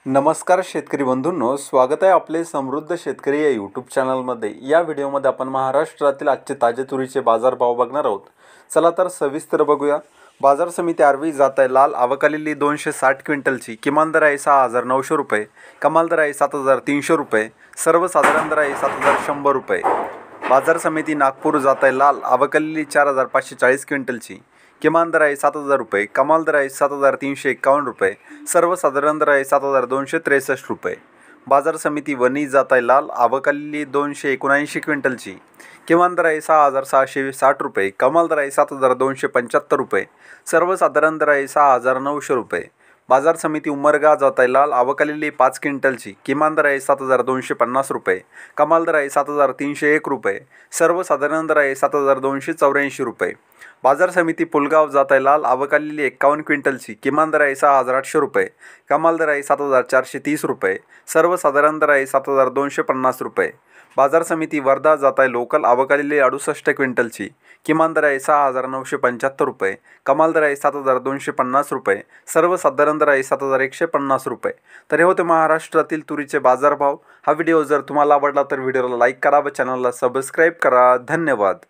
नमस्कार शेतकरी बंधूंनो, स्वागत आहे आपले समृद्ध शेतकरी या यूट्यूब चॅनलमध्ये। या व्हिडिओमध्ये आपण महाराष्ट्रातील आजचे ताजे तुरीचे बाजारभाव बघणार आहोत। चला तर सविस्तर बघूया। बाजार समिती आरवी जात आहे लाल आवकालेली 260 क्विंटलची, किमान दर आहे 6,900 रुपये, कमाल दर आहे 7,300 रुपये, सर्वसाधारण दर आहे 7,100 रुपये। बाजार समिती नागपूर जात आहे लाल आवकालेली 4,540 क्विंटलची, किमान दर आहे 7,000 रुपये, कमाल दर आहे 7,351 रुपये, सर्वसाधारण दर आहे 7,263 रुपये। बाजार समिती वणी जात आहे लाल आवकालेली 279 क्विंटलची, किमान दर आहे 6,660 रुपये, कमाल दर आहे 7,275 रुपये, सर्वसाधारण दर आहे 6,900 रुपये। बाजार समिती उमरगा जात आहे लाल आवकालेली 5 क्विंटलची, किमान दर आहे 7,250 रुपये, कमाल दर आहे 7,301 रुपये, सर्वसाधारण दर आहे 7,284 रुपये। बाजार समिती पुलगाव जात आहे लाल आवकालेली 51 क्विंटलची, किमान दर आहे 6,800 रुपये, कमाल दर आहे 7,430 रुपये, सर्वसाधारण दर आहे 7,250 रुपये। बाजार समिती वर्धा जात आहे लोकल आवकालेली 68 क्विंटलची, किमान दर आहे 6,975 रुपये, कमाल दर आहे 7,250 रुपये, सर्वसाधारण दर आहे 7,150 रुपये। तर हे होते महाराष्ट्रातील तुरीचे बाजारभाव। हा व्हिडिओ जर तुम्हाला आवडला तर व्हिडिओला लाईक करा व चॅनलला सबस्क्राईब करा। धन्यवाद।